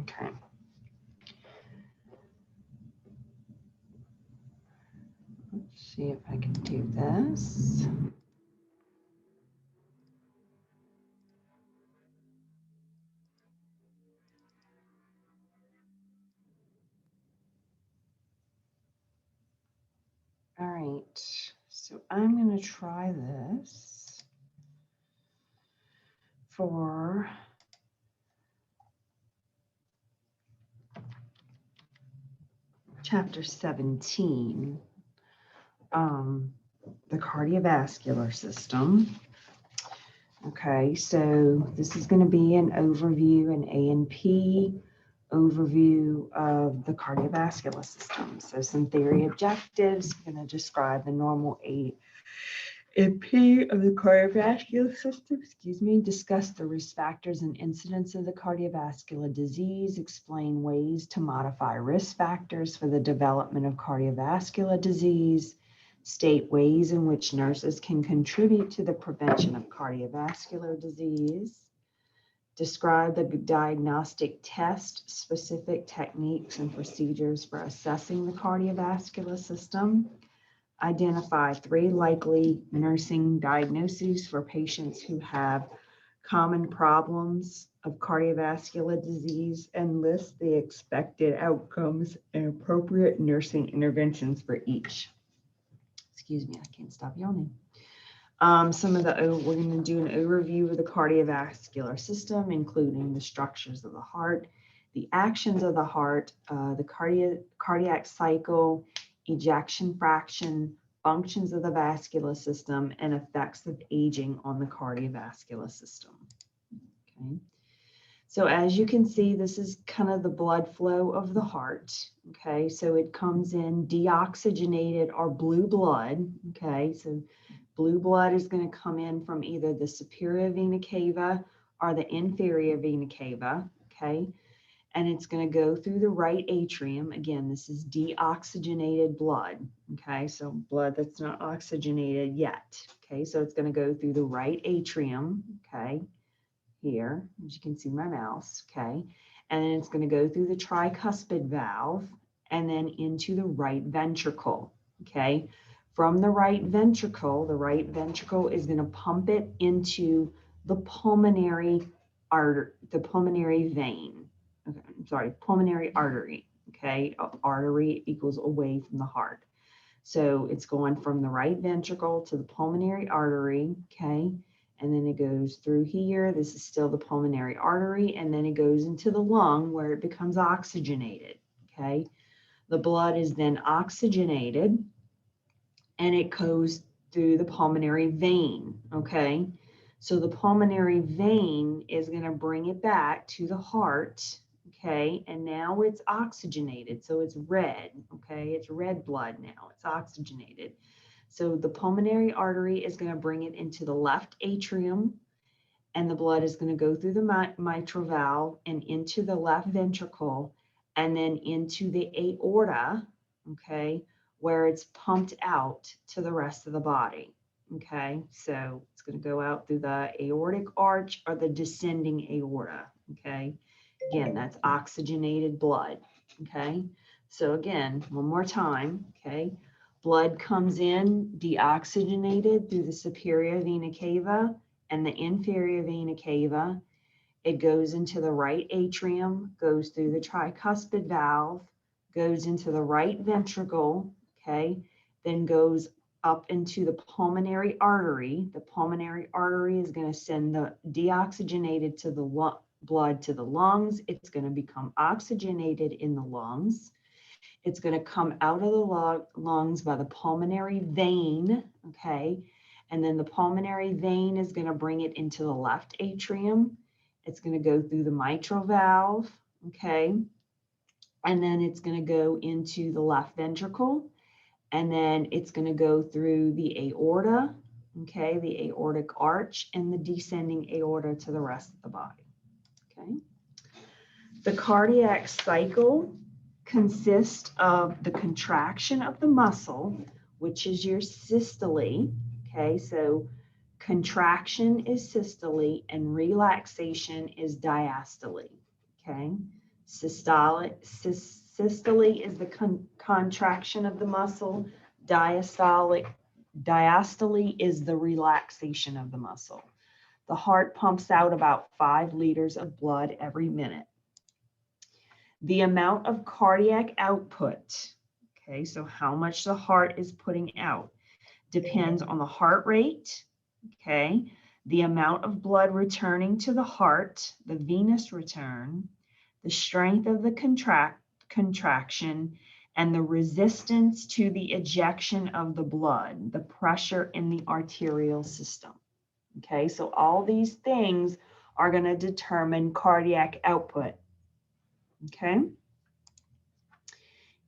Okay. Let's see if I can do this. All right, so I'm going to try this for chapter 17, the cardiovascular system. Okay, so this is going to be an overview, an A&P overview of the cardiovascular system. So some theory objectives, I'm going to describe the normal A&P of the cardiovascular system, discuss the risk factors and incidence of the cardiovascular disease, explain ways to modify risk factors for the development of cardiovascular disease, state ways in which nurses can contribute to the prevention of cardiovascular disease, describe the diagnostic test, specific techniques and procedures for assessing the cardiovascular system, identify 3 likely nursing diagnoses for patients who have common problems of cardiovascular disease, and list the expected outcomes and appropriate nursing interventions for each. Excuse me, I can't stop yawning. We're going to do an overview of the cardiovascular system, including the structures of the heart, the actions of the heart, the cardiac cycle, ejection fraction, functions of the vascular system, and effects of aging on the cardiovascular system. Okay. So as you can see, this is kind of the blood flow of the heart. Okay, so it comes in deoxygenated or blue blood. Okay, so blue blood is going to come in from either the superior vena cava or the inferior vena cava. Okay, and it's going to go through the right atrium. Again, this is deoxygenated blood. Okay, so blood that's not oxygenated yet. Okay, so it's going to go through the right atrium. Okay. Here, as you can see my mouse, okay? And then it's going to go through the tricuspid valve and then into the right ventricle, okay? From the right ventricle is going to pump it into the pulmonary artery, the pulmonary vein. Okay, I'm sorry, pulmonary artery, okay? Artery equals away from the heart. So it's going from the right ventricle to the pulmonary artery, okay? And then it goes through here. This is still the pulmonary artery, and then it goes into the lung where it becomes oxygenated, okay? The blood is then oxygenated, and it goes through the pulmonary vein, okay? So the pulmonary vein is going to bring it back to the heart, okay? And now it's oxygenated, so it's red, okay? It's red blood now, it's oxygenated. So the pulmonary artery is going to bring it into the left atrium, and the blood is going to go through the mitral valve and into the left ventricle, and then into the aorta, okay, where it's pumped out to the rest of the body, okay? So it's going to go out through the aortic arch or the descending aorta, okay? Again, that's oxygenated blood, okay? So again, one more time, okay? Blood comes in deoxygenated through the superior vena cava and the inferior vena cava. It goes into the right atrium, goes through the tricuspid valve, goes into the right ventricle, okay, then goes up into the pulmonary artery. The pulmonary artery is going to send the deoxygenated to the blood to the lungs. It's going to become oxygenated in the lungs. It's going to come out of the lungs by the pulmonary vein, okay? And then the pulmonary vein is going to bring it into the left atrium. It's going to go through the mitral valve, okay? And then it's going to go into the left ventricle. And then it's going to go through the aorta, okay? The aortic arch and the descending aorta to the rest of the body, okay? The cardiac cycle consists of the contraction of the muscle, which is your systole, okay? So contraction is systole and relaxation is diastole, okay? Systole is the contraction of the muscle. Diastole is the relaxation of the muscle. The heart pumps out about 5 liters of blood every minute. The amount of cardiac output, okay, so how much the heart is putting out, depends on the heart rate, okay, the amount of blood returning to the heart, the venous return, the strength of the contraction, and the resistance to the ejection of the blood, the pressure in the arterial system. Okay, so all these things are going to determine cardiac output. Okay.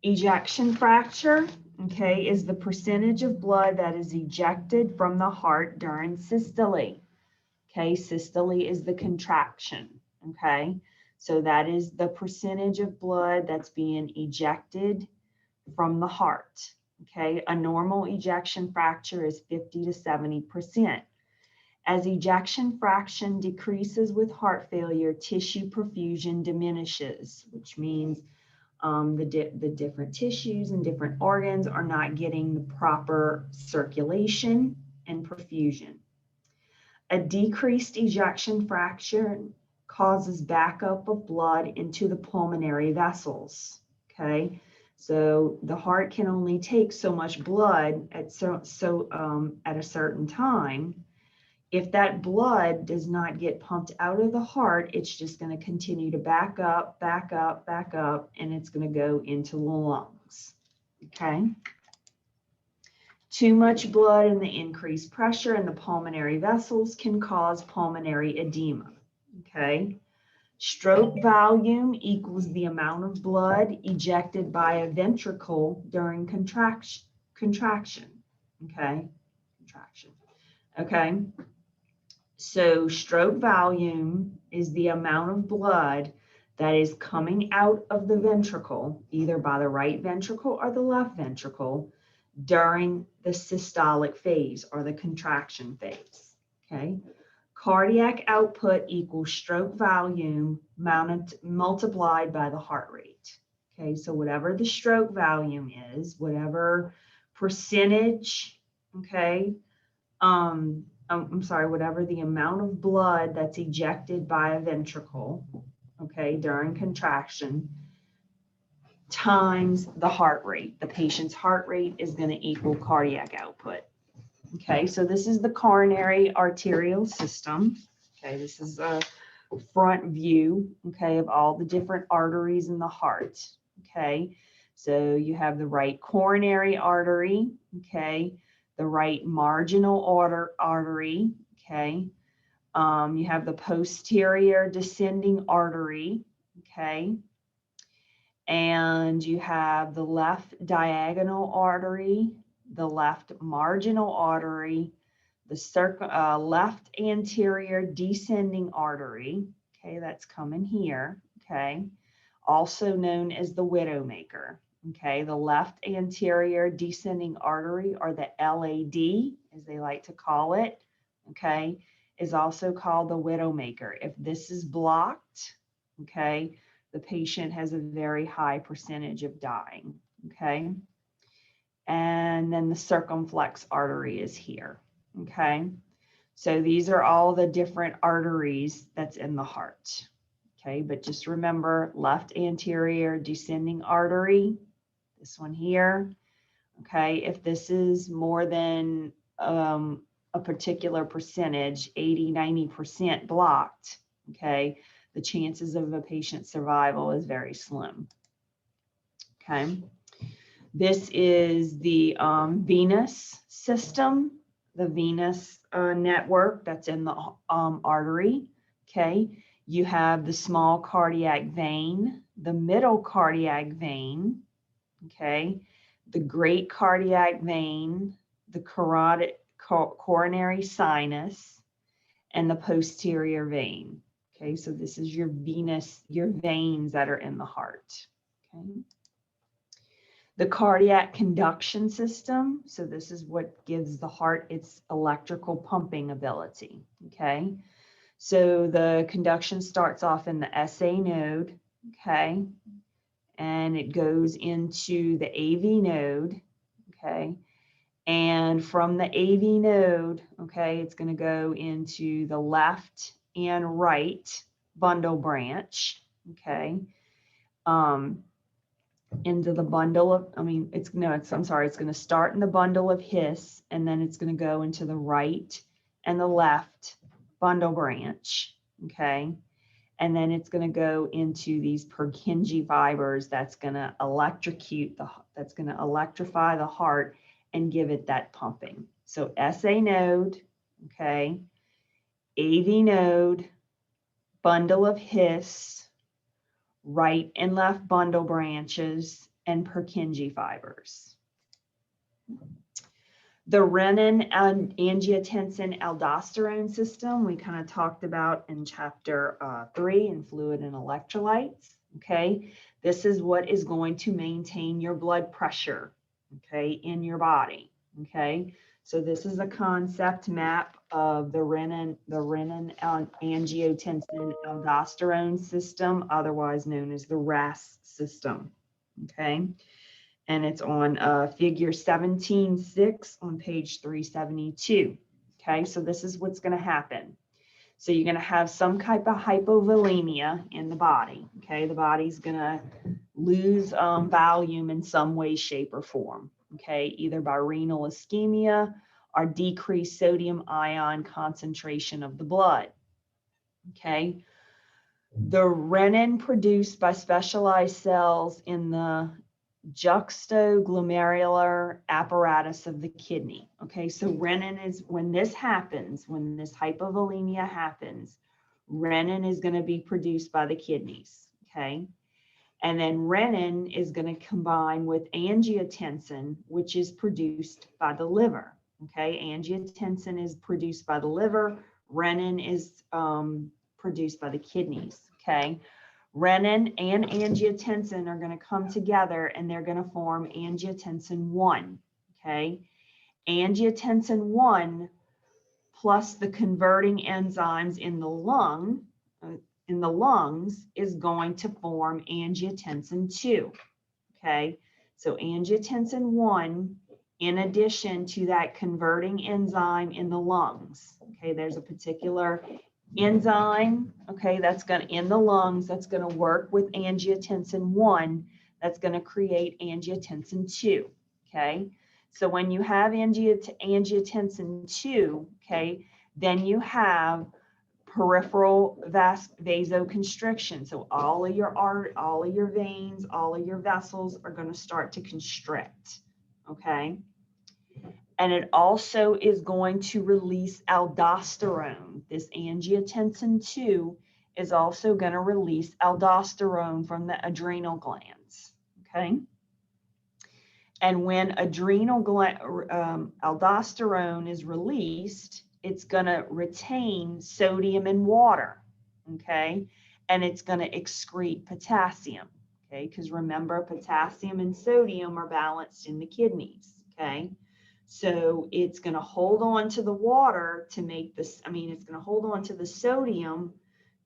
Ejection fraction, okay, is the percentage of blood that is ejected from the heart during systole. Okay, systole is the contraction. Okay, so that is the percentage of blood that's being ejected from the heart. Okay, a normal ejection fraction is 50 to 70%. As ejection fraction decreases with heart failure, tissue perfusion diminishes, which means the different tissues and different organs are not getting the proper circulation and perfusion. A decreased ejection fraction causes backup of blood into the pulmonary vessels. Okay, so the heart can only take so much blood at a certain time. If that blood does not get pumped out of the heart, it's just going to continue to back up, and it's going to go into the lungs. Okay. Too much blood and the increased pressure in the pulmonary vessels can cause pulmonary edema. Okay. Stroke volume equals the amount of blood ejected by a ventricle during contraction. Okay. Contraction. Okay. So stroke volume is the amount of blood that is coming out of the ventricle, either by the right ventricle or the left ventricle, during the systolic phase or the contraction phase. Okay. Cardiac output equals stroke volume multiplied by the heart rate. Okay. So whatever the stroke volume is, whatever percentage, okay, whatever the amount of blood that's ejected by a ventricle, okay, during contraction, times the heart rate. The patient's heart rate is going to equal cardiac output. Okay, so this is the coronary arterial system. Okay, this is a front view, okay, of all the different arteries in the heart. Okay, so you have the right coronary artery, okay, the right marginal artery, okay. You have the posterior descending artery, okay. And you have the left diagonal artery, the left marginal artery, the left anterior descending artery, okay, that's coming here, okay, also known as the widowmaker. Okay, the left anterior descending artery, or the LAD, as they like to call it, okay, is also called the widowmaker. If this is blocked, okay, the patient has a very high percentage of dying, okay? And then the circumflex artery is here, okay? So these are all the different arteries that's in the heart, okay? But just remember, left anterior descending artery, this one here, okay? If this is more than a particular percentage, 80, 90% blocked, okay, the chances of a patient's survival is very slim, okay? This is the venous system, the venous network that's in the artery, okay? You have the small cardiac vein, the middle cardiac vein, okay, the great cardiac vein, the coronary sinus, and the posterior vein. Okay, so this is your venous, your veins that are in the heart. Okay. The cardiac conduction system, so this is what gives the heart its electrical pumping ability. Okay, so the conduction starts off in the SA node. okay, and it goes into the AV node, okay, and from the AV node, okay, it's going to go into the left and right bundle branch, okay, into the bundle of, it's going to start in the bundle of His, and then it's going to go into the right and the left bundle branch, okay, and then it's going to go into these Purkinje fibers that's going to electrify the heart and give it that pumping. So SA node, okay, AV node, bundle of His, right and left bundle branches, and Purkinje fibers. The renin and angiotensin aldosterone system we kind of talked about in chapter 3 in fluid and electrolytes. Okay, this is what is going to maintain your blood pressure, okay, in your body. Okay, so this is a concept map of the renin angiotensin aldosterone system, otherwise known as the RAS system. Okay. And it's on figure 17.6 on page 372. Okay, so this is what's going to happen. So you're going to have some type of hypovolemia in the body. Okay, the body's going to lose volume in some way, shape, or form. Okay, either by renal ischemia or decreased sodium ion concentration of the blood. Okay, the renin produced by specialized cells in the juxtaglomerular apparatus of the kidney. Okay, so renin is, when this happens, when this hypovolemia happens, renin is going to be produced by the kidneys. Okay, and then renin is going to combine with angiotensin, which is produced by the liver. Okay, angiotensin is produced by the liver, renin is produced by the kidneys. Okay, renin and angiotensin are going to come together and they're going to form angiotensin 1. Okay, angiotensin 1 plus the converting enzymes in the lungs is going to form angiotensin 2. Okay, so angiotensin 1 in addition to that converting enzyme in the lungs. Okay, there's a particular enzyme, okay, that's going to, in the lungs, that's going to work with angiotensin 1, that's going to create angiotensin 2. Okay, so when you have angiotensin 2, okay, then you have peripheral vasoconstriction. So all of your veins, all of your vessels are going to start to constrict. Okay, and it also is going to release aldosterone. This angiotensin 2 is also going to release aldosterone from the adrenal glands. Okay, and when aldosterone is released, it's going to retain sodium and water. Okay, and it's going to excrete potassium. Okay, because remember, potassium and sodium are balanced in the kidneys. Okay, so it's going to hold on to the water to make this, it's going to hold on to the sodium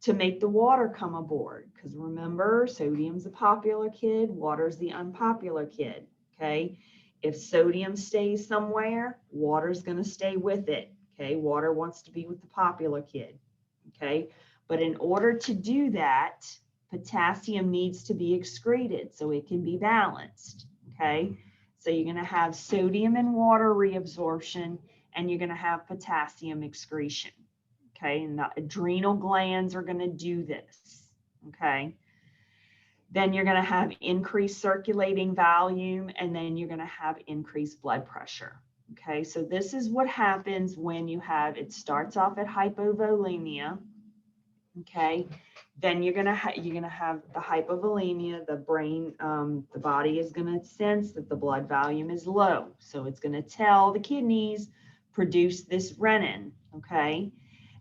to make the water come aboard. Because remember, sodium's the popular kid, water's the unpopular kid. Okay, if sodium stays somewhere, water's going to stay with it. Okay, water wants to be with the popular kid. Okay, but in order to do that, potassium needs to be excreted so it can be balanced. Okay, so you're going to have sodium and water reabsorption, and you're going to have potassium excretion. Okay, and the adrenal glands are going to do this. Okay, then you're going to have increased circulating volume, and then you're going to have increased blood pressure. Okay, so this is what happens when you have, it starts off at hypovolemia. Okay, then you're gonna have the hypovolemia. The brain, the body is gonna sense that the blood volume is low, so it's gonna tell the kidneys produce this renin. Okay,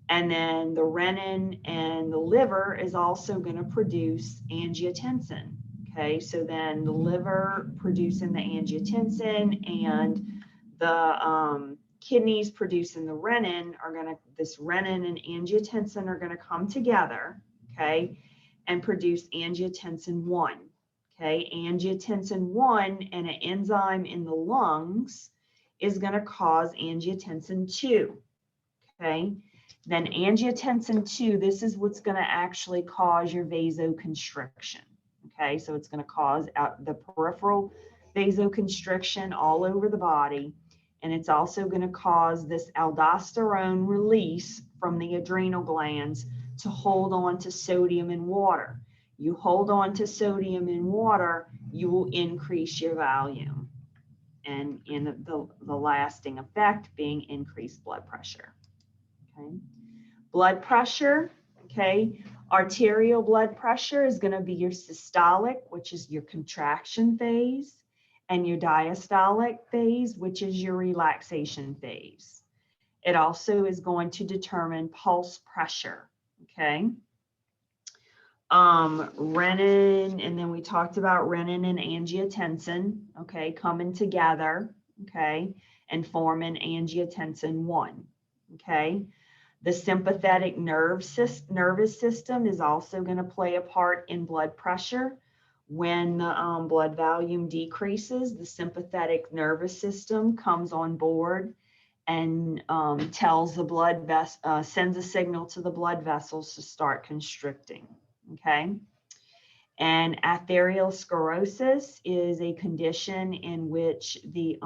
and then the renin and the liver is also gonna produce angiotensin. Okay, so then the liver producing the angiotensin and the kidneys producing the renin are going to, this renin and angiotensin are going to come together. Okay, and produce angiotensin 1. Okay, angiotensin 1 and an enzyme in the lungs is going to cause angiotensin 2. Okay, then angiotensin 2, this is what's going to actually cause your vasoconstriction. Okay, so it's going to cause out the peripheral vasoconstriction all over the body. And it's also going to cause this aldosterone release from the adrenal glands to hold on to sodium and water. You hold on to sodium and water, you will increase your volume. And in the lasting effect being increased blood pressure. Okay. Blood pressure, okay. Arterial blood pressure is going to be your systolic, which is your contraction phase, and your diastolic phase, which is your relaxation phase. It also is going to determine pulse pressure, okay. Renin, and then we talked about renin and angiotensin, okay, coming together, okay, and forming angiotensin 1, okay. The sympathetic nervous system is also going to play a part in blood pressure. When the blood volume decreases, the sympathetic nervous system comes on board and tells the blood sends a signal to the blood vessels to start constricting. Okay. And atherosclerosis is a condition in which the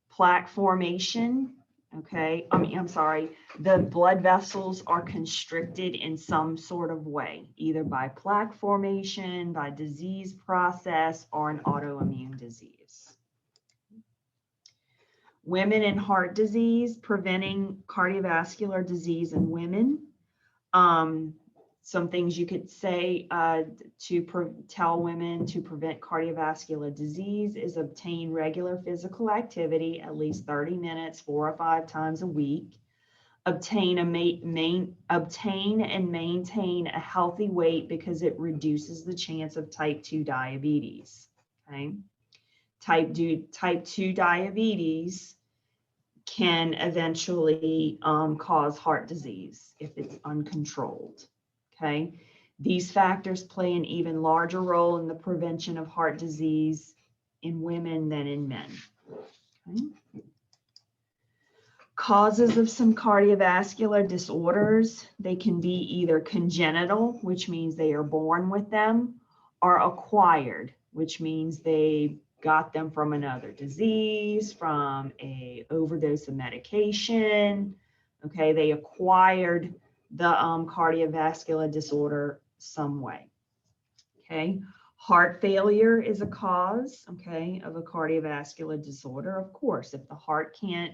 plaque formation, okay, the blood vessels are constricted in some sort of way, either by plaque formation, by disease process, or an autoimmune disease. Women and heart disease, preventing cardiovascular disease in women. Some things you could say to tell women to prevent cardiovascular disease is obtain regular physical activity, at least 30 minutes, 4 or 5 times a week. Obtain and maintain a healthy weight because it reduces the chance of type 2 diabetes. Okay, type 2 diabetes can eventually cause heart disease if it's uncontrolled. Okay, these factors play an even larger role in the prevention of heart disease in women than in men. Okay. Causes of some cardiovascular disorders, they can be either congenital, which means they are born with them, or acquired, which means they got them from another disease, from an overdose of medication. Okay, they acquired the cardiovascular disorder some way. Okay, heart failure is a cause, okay, of a cardiovascular disorder. Of course, if the heart can't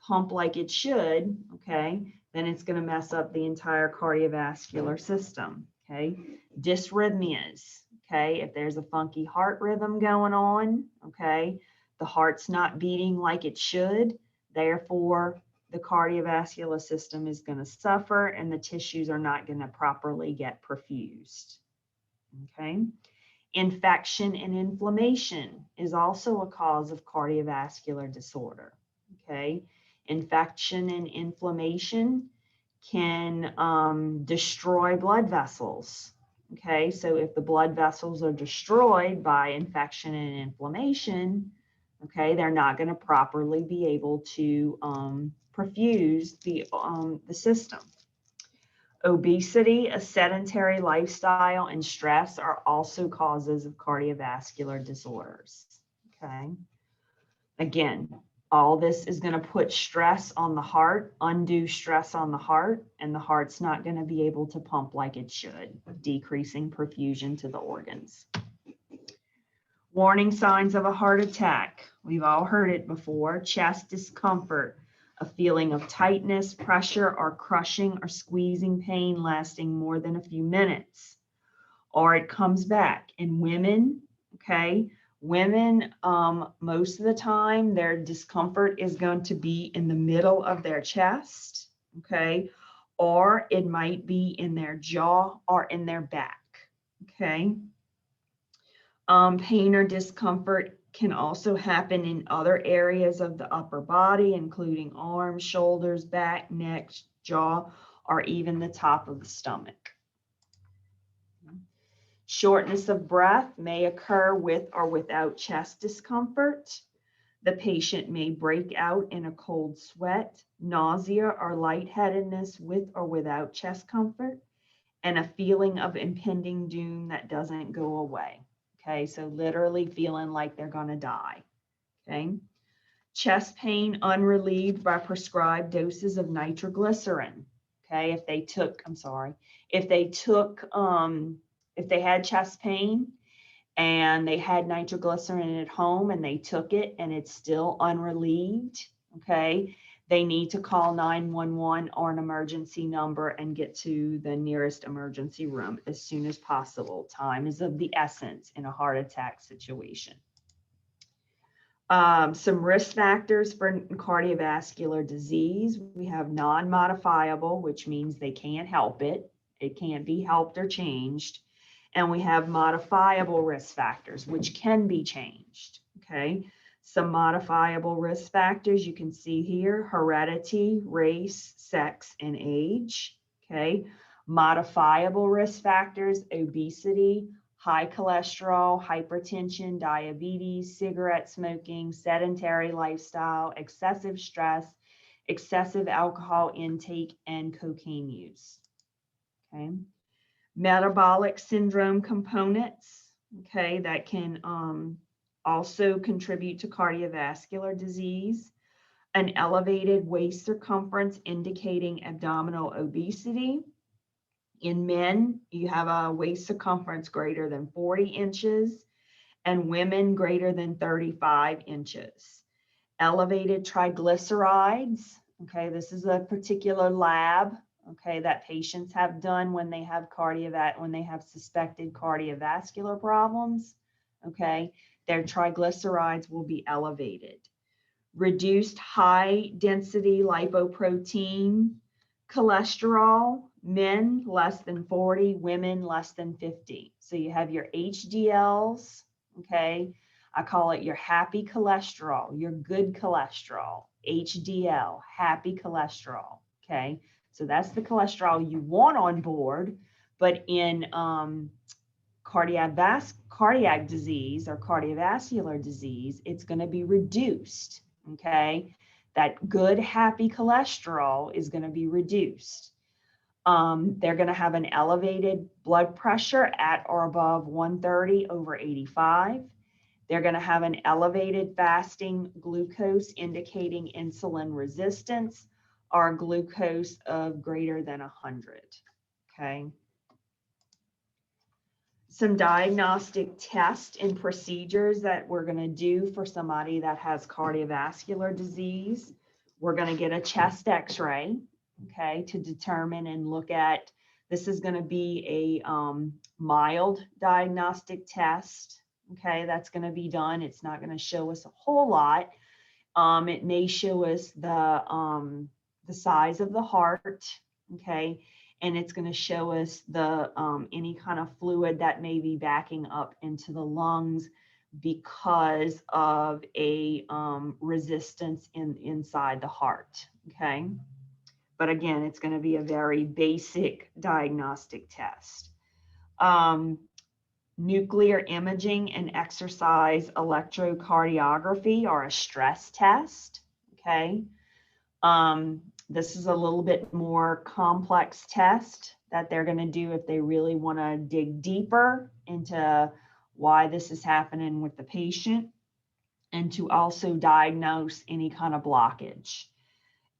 pump like it should, okay, then it's going to mess up the entire cardiovascular system. Okay, dysrhythmias, okay, if there's a funky heart rhythm going on, okay, the heart's not beating like it should, therefore the cardiovascular system is going to suffer and the tissues are not going to properly get perfused. Okay, infection and inflammation is also a cause of cardiovascular disorder. Okay, infection and inflammation can destroy blood vessels. Okay, so if the blood vessels are destroyed by infection and inflammation, okay, they're not going to properly be able to perfuse the system. Obesity, a sedentary lifestyle, and stress are also causes of cardiovascular disorders. Okay, again, all this is going to put stress on the heart, undue stress on the heart, and the heart's not going to be able to pump like it should, decreasing perfusion to the organs. Warning signs of a heart attack. We've all heard it before. Chest discomfort, a feeling of tightness, pressure, or crushing or squeezing pain lasting more than a few minutes. Or it comes back. In women, okay, women, most of the time, their discomfort is going to be in the middle of their chest, okay, or it might be in their jaw or in their back, okay. Pain or discomfort can also happen in other areas of the upper body, including arms, shoulders, back, neck, jaw, or even the top of the stomach. Shortness of breath may occur with or without chest discomfort. The patient may break out in a cold sweat, nausea or lightheadedness with or without chest comfort, and a feeling of impending doom that doesn't go away. Okay, so literally feeling like they're going to die. Okay, chest pain unrelieved by prescribed doses of nitroglycerin. Okay, if they had chest pain and they had nitroglycerin at home and they took it and it's still unrelieved, okay, they need to call 911 or an emergency number and get to the nearest emergency room as soon as possible. Time is of the essence in a heart attack situation. Some risk factors for cardiovascular disease. We have non-modifiable, which means they can't help it. It can't be helped or changed. And we have modifiable risk factors, which can be changed. Okay. Some modifiable risk factors you can see here: heredity, race, sex, and age. Okay. Modifiable risk factors: obesity, high cholesterol, hypertension, diabetes, cigarette smoking, sedentary lifestyle, excessive stress, excessive alcohol intake, and cocaine use. Okay. Metabolic syndrome components, okay, that can also contribute to cardiovascular disease. An elevated waist circumference indicating abdominal obesity. In men, you have a waist circumference greater than 40 inches, and women greater than 35 inches. Elevated triglycerides, okay, this is a particular lab, okay, that patients have done when they have suspected cardiovascular problems, okay, their triglycerides will be elevated. Reduced high density lipoprotein cholesterol, men less than 40, women less than 50. So you have your HDLs, okay, I call it your happy cholesterol, your good cholesterol, HDL, happy cholesterol, okay? So that's the cholesterol you want on board, but in cardiac disease or cardiovascular disease, it's going to be reduced, okay? That good, happy cholesterol is going to be reduced. They're going to have an elevated blood pressure at or above 130/85. They're going to have an elevated fasting glucose indicating insulin resistance, or glucose of greater than 100. Okay. Some diagnostic tests and procedures that we're going to do for somebody that has cardiovascular disease. We're going to get a chest x-ray, okay, to determine and look at, this is going to be a mild diagnostic test, okay, that's going to be done. It's not going to show us a whole lot. It may show us the size of the heart, okay, and it's going to show us the any kind of fluid that may be backing up into the lungs because of a resistance inside the heart, okay? But again, it's going to be a very basic diagnostic test. Nuclear imaging and exercise electrocardiography are a stress test, okay? This is a little bit more complex test that they're going to do if they really want to dig deeper into why this is happening with the patient and to also diagnose any kind of blockage.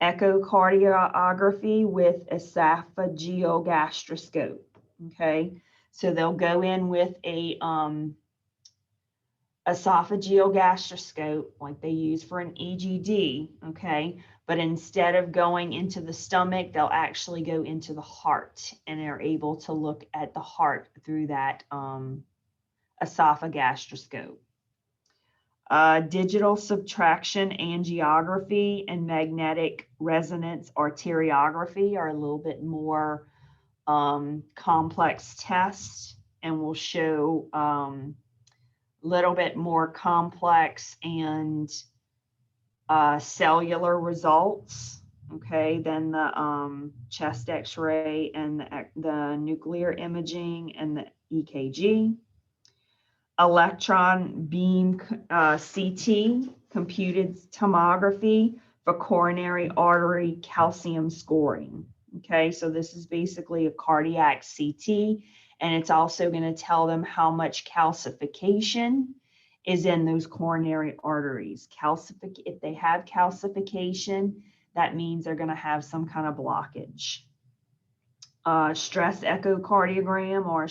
Echocardiography with esophageal okay? So they'll go in with a esophageal gastroscope like they use for an EGD, okay? But instead of going into the stomach, they'll actually go into the heart, and they're able to look at the heart through that esophagastroscope. Digital subtraction angiography and magnetic resonance arteriography are a little bit more complex tests, and will show little bit more complex and cellular results, okay, than the chest x-ray and the nuclear imaging and the EKG, electron beam CT, computed tomography for coronary artery calcium scoring. Okay, so this is basically a cardiac CT, and it's also going to tell them how much calcification is in those coronary arteries. If they have calcification, that means they're going to have some kind of blockage. Stress echocardiogram or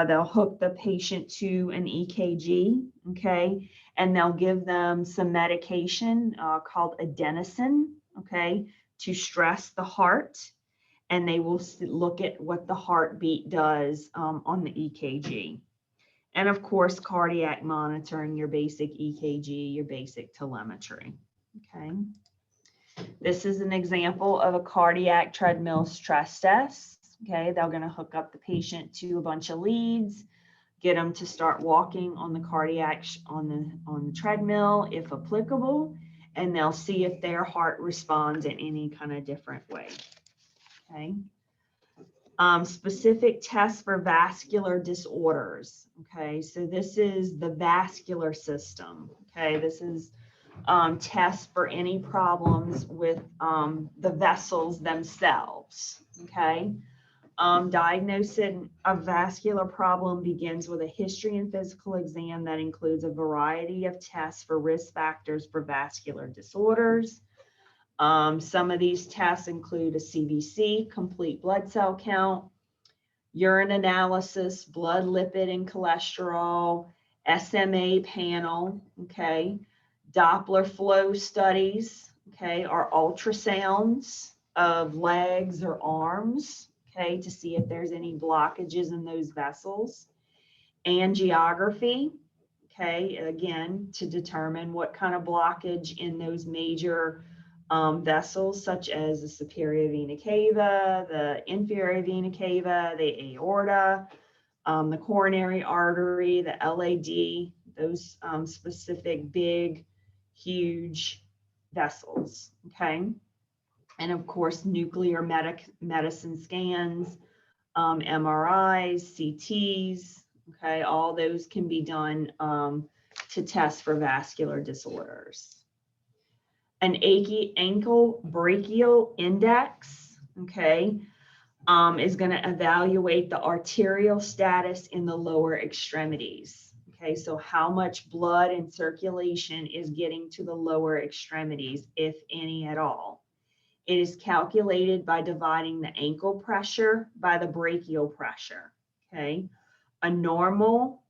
they'll hook the patient to an EKG, okay, and they'll give them some medication called adenosine, okay, to stress the heart, and they will look at what the heartbeat does on the EKG. And of course, cardiac monitoring, your basic EKG, your basic telemetry, okay. This is an example of a cardiac treadmill stress test. Okay, they're going to hook up the patient to a bunch of leads, get them to start walking on the cardiac on the treadmill if applicable, and they'll see if their heart responds in any kind of different way. Okay. Specific tests for vascular disorders. Okay, so this is the vascular system. Okay, this is tests for any problems with the vessels themselves. Okay. Diagnosing a vascular problem begins with a history and physical exam that includes a variety of tests for risk factors for vascular disorders. Some of these tests include a CBC, complete blood cell count, urine analysis, blood lipid and cholesterol, SMA panel, okay, Doppler flow studies, okay, or ultrasounds of legs or arms, okay, to see if there's any blockages in those vessels. Angiography, okay, again, to determine what kind of blockage in those major vessels, such as the superior vena cava, the inferior vena cava, the aorta, the coronary artery, the LAD, those specific big, huge vessels, okay? And of course, nuclear medicine scans, MRIs, CTs, okay, all those can be done to test for vascular disorders. An ankle brachial index, okay, is going to evaluate the arterial status in the lower extremities. Okay, so how much blood and circulation is getting to the lower extremities, if any at all. It is calculated by dividing the ankle pressure by the brachial pressure. Okay, a normal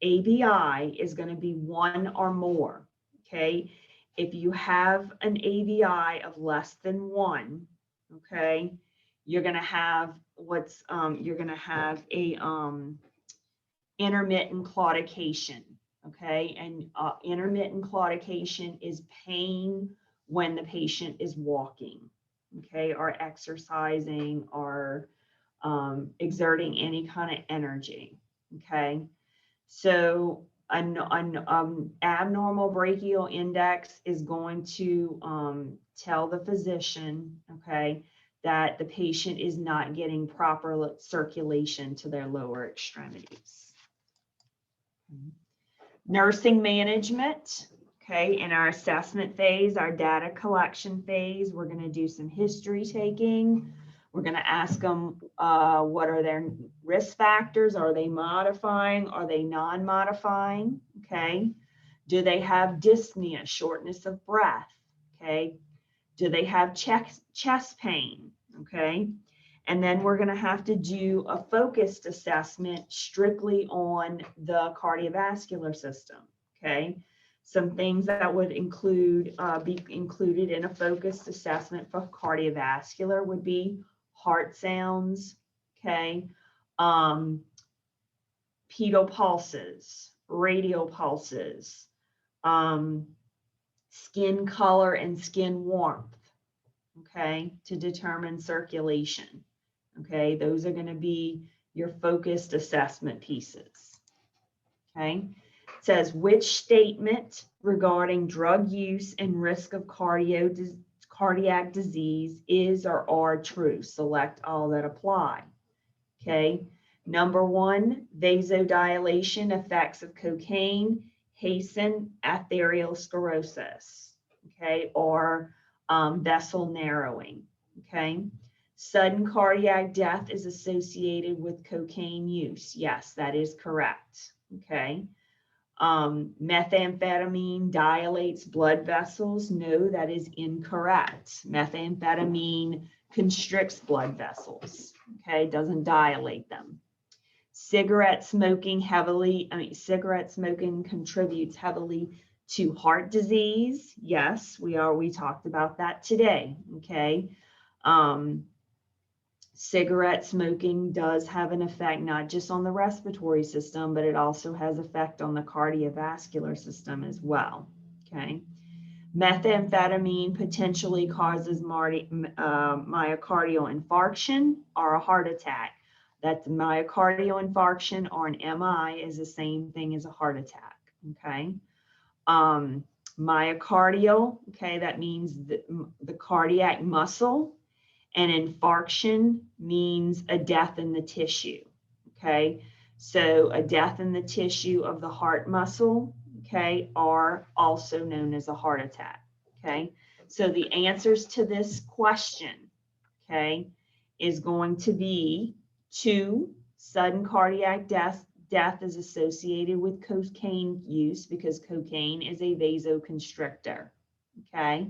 ABI is going to be 1 or more. Okay, if you have an ABI of less than 1, okay, you're going to have a intermittent claudication. Okay, and intermittent claudication is pain when the patient is walking, okay, or exercising or exerting any kind of energy, okay. So an abnormal brachial index is going to tell the physician, okay, that the patient is not getting proper circulation to their lower extremities. Nursing management. Okay, in our assessment phase, our data collection phase, we're going to do some history taking. We're going to ask them what are their risk factors? Are they modifying? Are they non-modifying? Okay. Do they have dyspnea, shortness of breath? Okay. Do they have chest pain? Okay. And then we're going to have to do a focused assessment strictly on the cardiovascular system. Okay. Some things that would be included in a focused assessment for cardiovascular would be heart sounds, okay, pedal pulses, radial pulses, skin color and skin warmth, okay, to determine circulation. Okay, those are going to be your focused assessment pieces. Okay. It says which statement regarding drug use and risk of cardiac disease is or are true. Select all that apply. Okay. Number one, vasodilation, effects of cocaine, hasten atherosclerosis, okay, or vessel narrowing, okay. Sudden cardiac death is associated with cocaine use. Yes, that is correct, okay. Methamphetamine dilates blood vessels. No, that is incorrect. Methamphetamine constricts blood vessels, okay, doesn't dilate them. Cigarette smoking contributes heavily to heart disease. Yes, we talked about that today, okay. Cigarette smoking does have an effect not just on the respiratory system, but it also has effect on the cardiovascular system as well, okay. Methamphetamine potentially causes myocardial infarction or a heart attack. That's myocardial infarction, or an MI is the same thing as a heart attack, okay. Myocardial, okay, that means the cardiac muscle, and infarction means a death in the tissue, okay. So a death in the tissue of the heart muscle, okay, are also known as a heart attack, okay. So the answers to this question, okay, is going to be 2, sudden cardiac death is associated with cocaine use because cocaine is a vasoconstrictor, okay.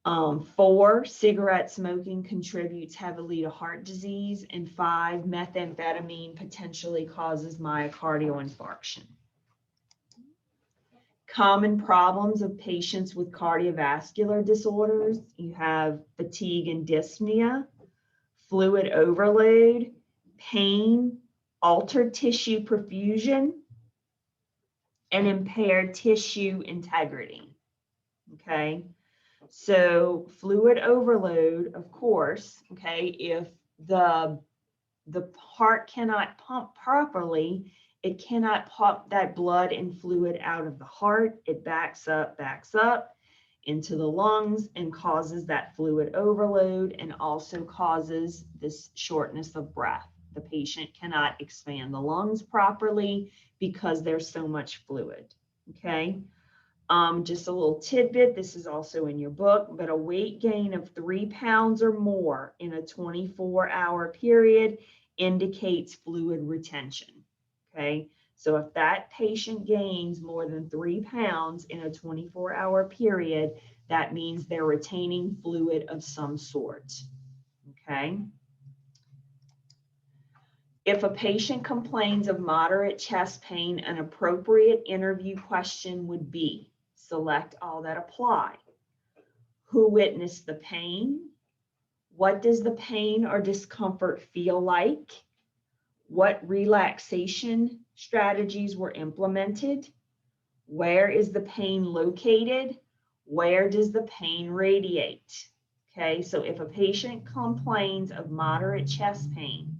4, cigarette smoking contributes heavily to heart disease, and 5, methamphetamine potentially causes myocardial infarction. Common problems of patients with cardiovascular disorders: you have fatigue and dyspnea, fluid overload, pain, altered tissue perfusion, and impaired tissue integrity, okay. So fluid overload, of course, okay, if the heart cannot pump properly, it cannot pump that blood and fluid out of the heart. It backs up into the lungs and causes that fluid overload, and also causes this shortness of breath. The patient cannot expand the lungs properly because there's so much fluid, okay. Just a little tidbit, this is also in your book, but a weight gain of 3 pounds or more in a 24-hour period indicates fluid retention, okay? So if that patient gains more than 3 pounds in a 24-hour period, that means they're retaining fluid of some sort, okay? If a patient complains of moderate chest pain, an appropriate interview question would be: select all that apply. Who witnessed the pain? What does the pain or discomfort feel like? What relaxation strategies were implemented? Where is the pain located? Where does the pain radiate? Okay, so if a patient complains of moderate chest pain,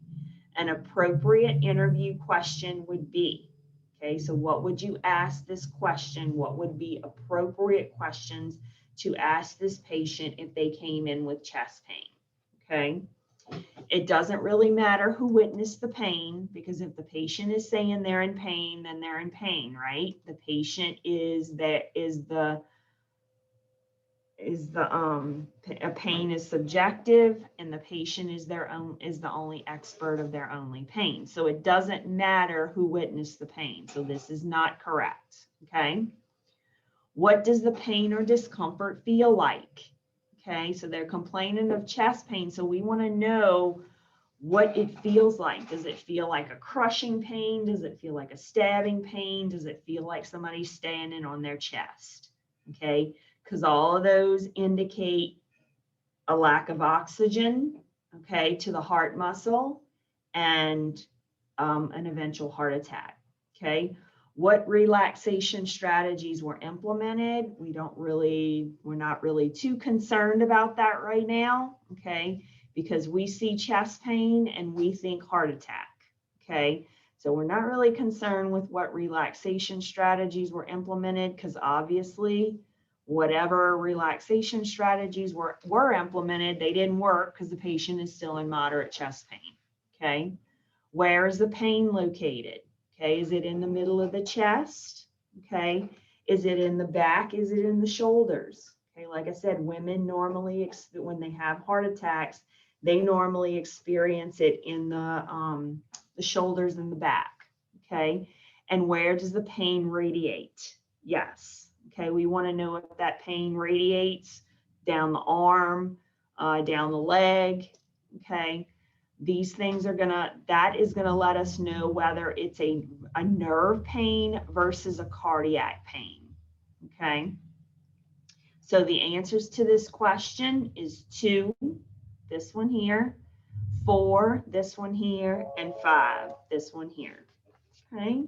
an appropriate interview question would be, okay, so what would you ask this question? What would be appropriate questions to ask this patient if they came in with chest pain, okay? It doesn't really matter who witnessed the pain, because if the patient is saying they're in pain, then they're in pain, right? The patient pain is subjective, and the patient is the only expert of their only pain. So it doesn't matter who witnessed the pain. So this is not correct, okay? What does the pain or discomfort feel like? Okay, so they're complaining of chest pain, so we want to know what it feels like. Does it feel like a crushing pain? Does it feel like a stabbing pain? Does it feel like somebody's standing on their chest? Okay, because all of those indicate a lack of oxygen, okay, to the heart muscle, and an eventual heart attack, okay. What relaxation strategies were implemented? We're not really too concerned about that right now, okay, because we see chest pain and we think heart attack, okay. So we're not really concerned with what relaxation strategies were implemented, because obviously whatever relaxation strategies were implemented, they didn't work because the patient is still in moderate chest pain, Okay. Where is the pain located? Okay. Is it in the middle of the chest? Okay. Is it in the back? Is it in the shoulders? Okay. Like I said, women normally, when they have heart attacks, they normally experience it in the shoulders and the back. Okay. And where does the pain radiate? Yes. Okay. We want to know if that pain radiates down the arm, down the leg. Okay. These things are that is gonna let us know whether it's a nerve pain versus a cardiac pain. Okay. So the answers to this question is 2, this one here, 4, this one here, and 5, this one here. Okay.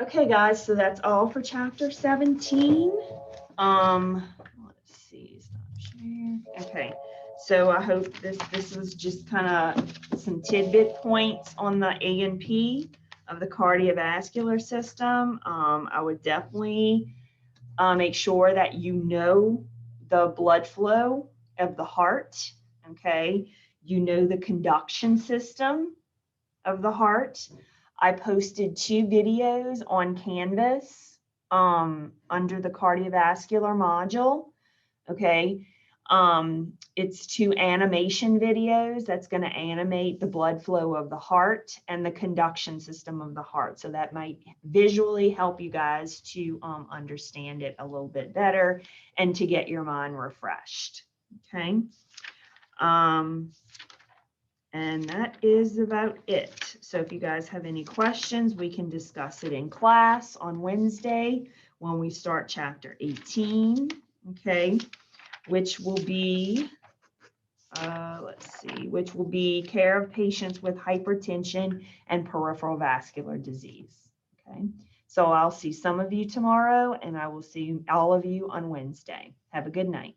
Okay, guys, so that's all for chapter 17. Let's see, stop share. Okay, so I hope this was just kind of some tidbit points on the A&P of the cardiovascular system. I would definitely make sure that you know the blood flow of the heart. Okay, you know the conduction system of the heart. I posted 2 videos on Canvas under the cardiovascular module. Okay. It's 2 animation videos that's going to animate the blood flow of the heart and the conduction system of the heart. So that might visually help you guys to understand it a little bit better and to get your mind refreshed. Okay. And that is about it. So if you guys have any questions, we can discuss it in class on Wednesday when we start chapter 18, okay, which will be, which will be care of patients with hypertension and peripheral vascular disease, okay. So I'll see some of you tomorrow, and I will see all of you on Wednesday. Have a good night.